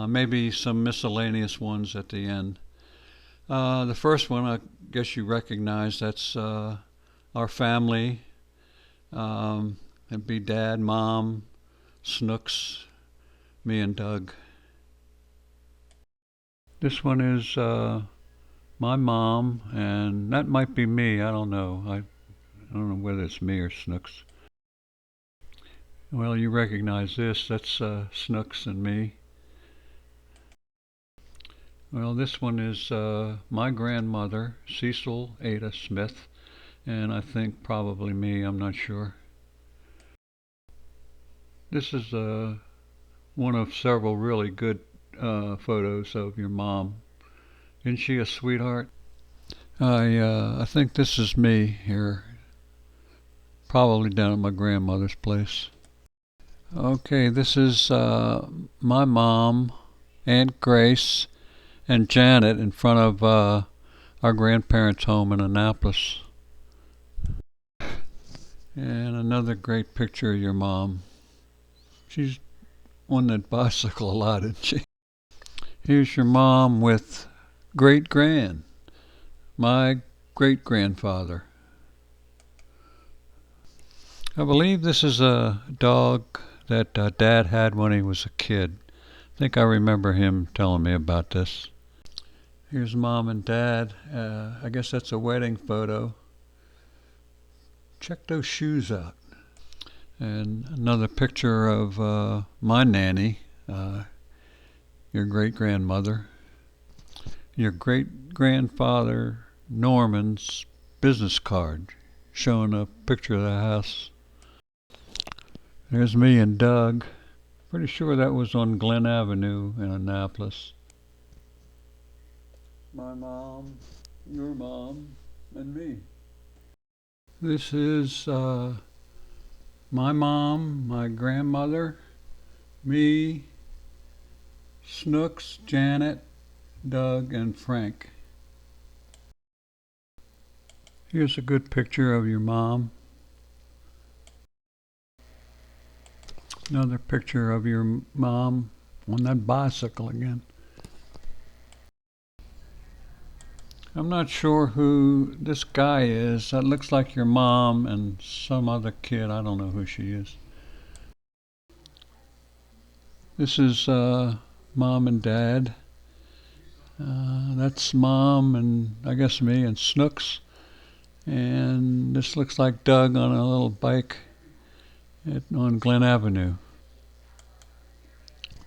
maybe some miscellaneous ones at the end. The first one, I guess you recognize, that's our family. It'd be Dad, Mom, Snooks, me, and Doug. This one is my mom, and that might be me. I don't know. I don't know whether it's me or Snooks. Well, you recognize this. That's Snooks and me. Well, this one is my grandmother, Cecil Ada Smith, and I think probably me. I'm not sure. This is one of several really good photos of your mom. Isn't she a sweetheart? I think this is me here, probably down at my grandmother's place. Okay, this is my mom, Aunt Grace, and Janet in front of our grandparents' home in Annapolis. And another great picture of your mom. She's on that bicycle a lot, isn't she? Here's your mom with great grand, my great grandfather. I believe this is a dog that Dad had when he was a kid. I think I remember him telling me about this. Here's Mom and Dad. I guess that's a wedding photo. Check those shoes out. And another picture of my nanny, your great-grandmother. Your great-grandfather Norman's business card showing a picture of the house. There's me and Doug. Pretty sure that was on Glen Avenue in Annapolis. My mom, your mom, and me. This is my mom, my grandmother, me, Snooks, Janet, Doug, and Frank. Here's a good picture of your mom. Another picture of your mom on that bicycle again. I'm not sure who this guy is. That looks like your mom and some other kid. I don't know who she is. This is Mom and Dad. That's Mom and I guess me and Snooks. And this looks like Doug on a little bike on Glen Avenue.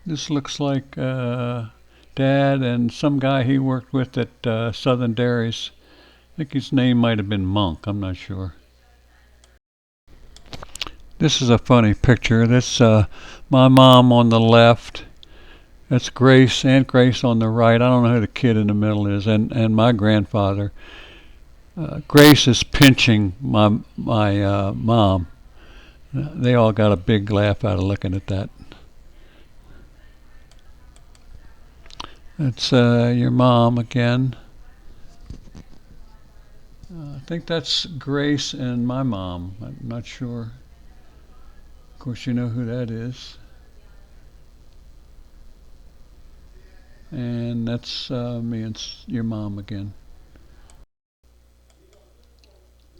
This looks like Dad and some guy he worked with at Southern Dairies. I think his name might have been Monk. I'm not sure. This is a funny picture. That's my mom on the left. That's Grace, Aunt Grace on the right. I don't know who the kid in the middle is, and my grandfather. Grace is pinching my mom. They all got a big laugh out of looking at that. That's your mom again. I think that's Grace and my mom. I'm not sure. Of course, you know who that is. And that's me and your mom again.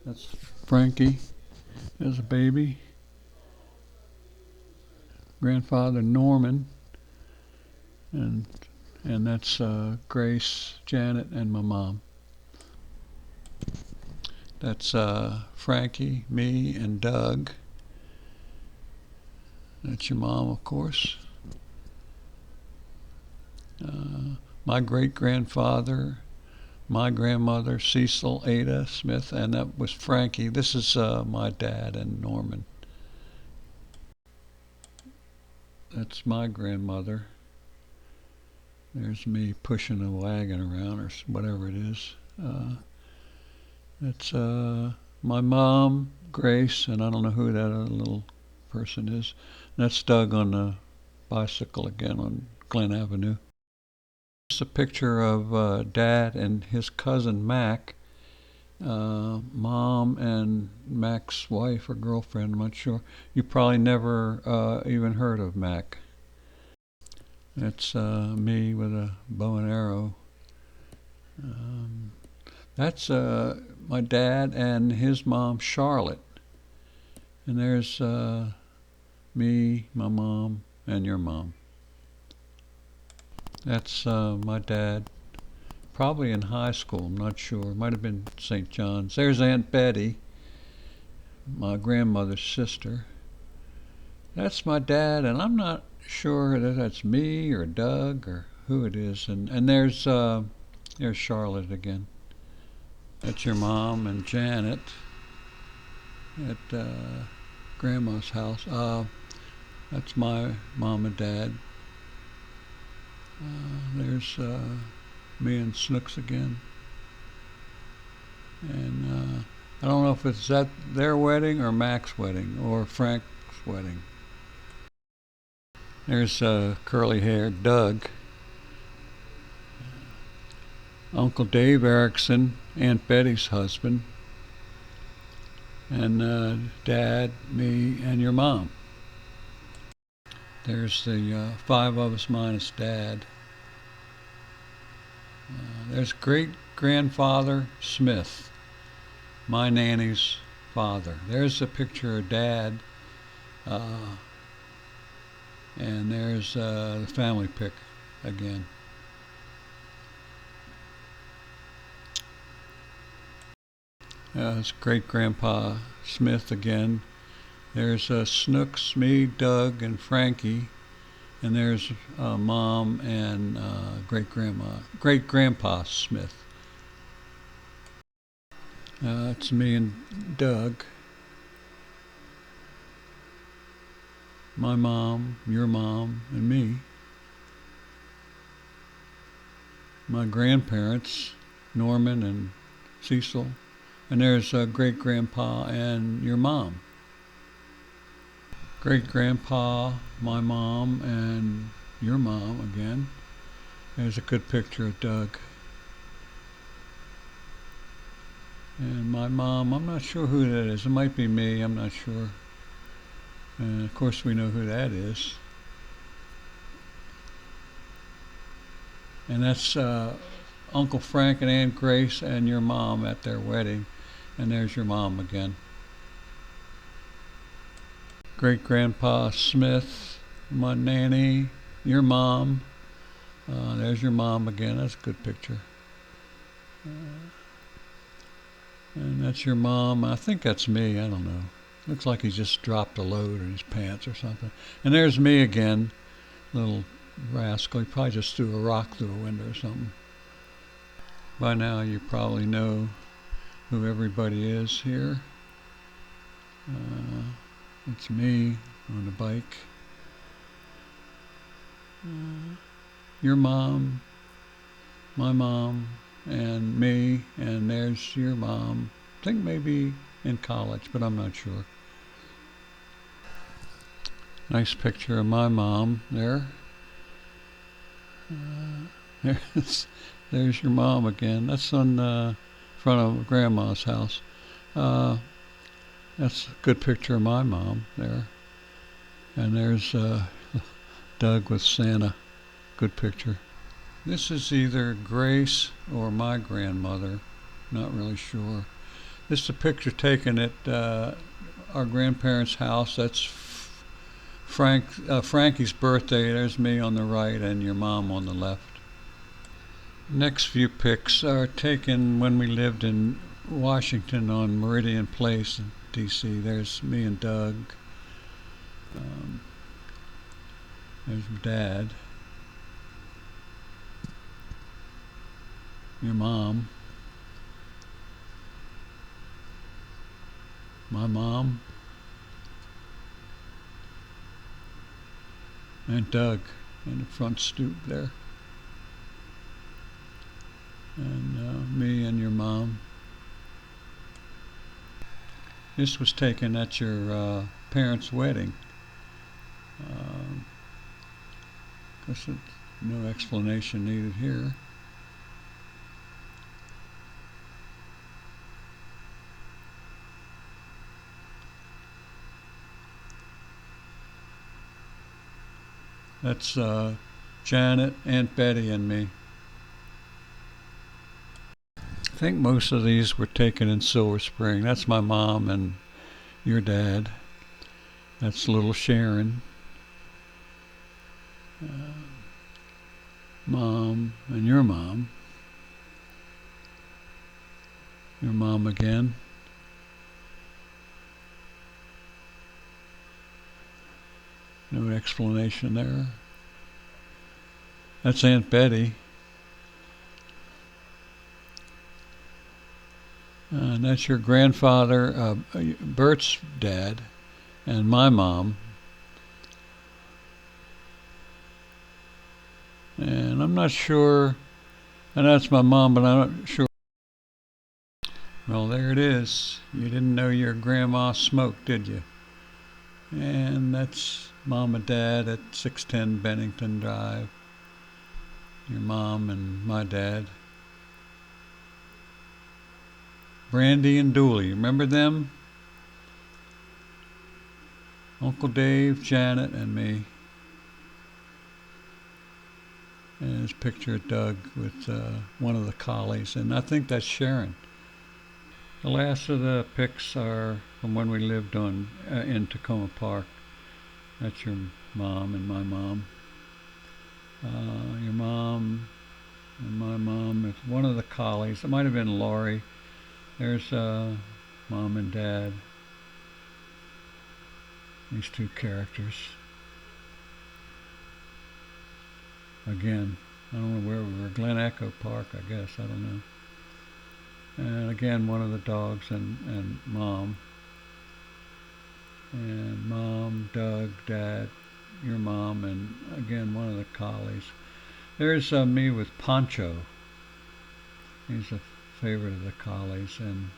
That's Frankie as a baby. Grandfather Norman. And that's Grace, Janet, and my mom. That's Frankie, me, and Doug. That's your mom, of course. My great-grandfather, my grandmother, Cecil Ada Smith, and that was Frankie. This is my dad and Norman. That's my grandmother. There's me pushing a wagon around or whatever it is. That's my mom, Grace, and I don't know who that other little person is. That's Doug on the bicycle again on Glen Avenue. It's a picture of Dad and his cousin Mac, Mom and Mac's wife or girlfriend, I'm not sure. You probably never even heard of Mac. It's me with a bow and arrow. Um, that's my dad and his mom, Charlotte. And there's me, my mom, and your mom. That's my dad, probably in high school, I'm not sure. Might have been St. John's. There's Aunt Betty, my grandmother's sister. That's my dad, and I'm not sure that that's me or Doug or who it is. And there's Charlotte again. That's your mom and Janet at Grandma's house. That's my mom and dad. There's me and Snooks again. And I don't know if it's at their wedding or Mac's wedding or Frank's wedding. There's curly haired Doug. Uncle Dave Erickson, Aunt Betty's husband, and Dad, me, and your mom. There's the five of us minus Dad. There's great grandfather Smith, my nanny's father. There's a picture of Dad, and there's the family pic again. It's great grandpa Smith again. There's Snooks, me, Doug, and Frankie. And there's Mom and great grandpa Smith. It's me and Doug. My mom, your mom, and me. My grandparents, Norman and Cecil. And there's great grandpa and your mom. Great grandpa, my mom, and your mom again. There's a good picture of Doug. And my mom, I'm not sure who that is. It might be me, I'm not sure. And of course we know who that is. And that's Uncle Frank and Aunt Grace and your mom at their wedding. And there's your mom again. Great grandpa Smith, my nanny, your mom. There's your mom again. That's a good picture. And that's your mom. I think that's me. I don't know. Looks like he just dropped a load in his pants or something. And there's me again. Little rascal. He probably just threw a rock through a window or something. By now you probably know who everybody is here. It's me on the bike. Your mom, my mom, and me, and there's your mom. I think maybe in college, but I'm not sure. Nice picture of my mom there. There's your mom again. That's on front of Grandma's house. That's a good picture of my mom there. And there's Doug with Santa. Good picture. This is either Grace or my grandmother. Not really sure. This is a picture taken at our grandparents' house. That's Frankie's birthday. There's me on the right and your mom on the left. Next few pics are taken when we lived in Washington on Meridian Place in D.C. There's me and Doug. There's Dad. Your mom. My mom. And Doug in the front stoop there. And me and your mom. This was taken at your parents' wedding. Guess no explanation needed here. That's Janet, Aunt Betty, and me. I think most of these were taken in Silver Spring. That's my mom and your dad. That's little Sharon. Mom and your mom. Your mom again. No explanation there. That's Aunt Betty. And that's your grandfather, Bert's dad, and my mom. And I'm not sure, and that's my mom, but I'm not sure. Well, there it is. You didn't know your grandma smoked, did you? And that's mom and dad at 610 Bennington Drive. Your mom and my dad. Brandy and Dooley, remember them? Uncle Dave, Janet, and me. And his picture of Doug with one of the collies, and I think that's Sharon. The last of the pics are from when we lived in Tacoma Park. That's your mom and my mom. Your mom and my mom. It's one of the collies. It might have been Laurie. There's mom and dad. These two characters. Again, I don't know where we were. Glen Echo Park, I guess. I don't know. And again, one of the dogs and mom. And mom, Doug, dad, your mom, and again, one of the collies. There's me with Poncho. He's a favorite of the collies, and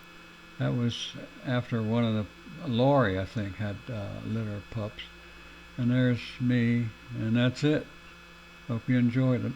that was after one of the Lori, I think, had litter of pups. And there's me, and that's it. Hope you enjoyed it.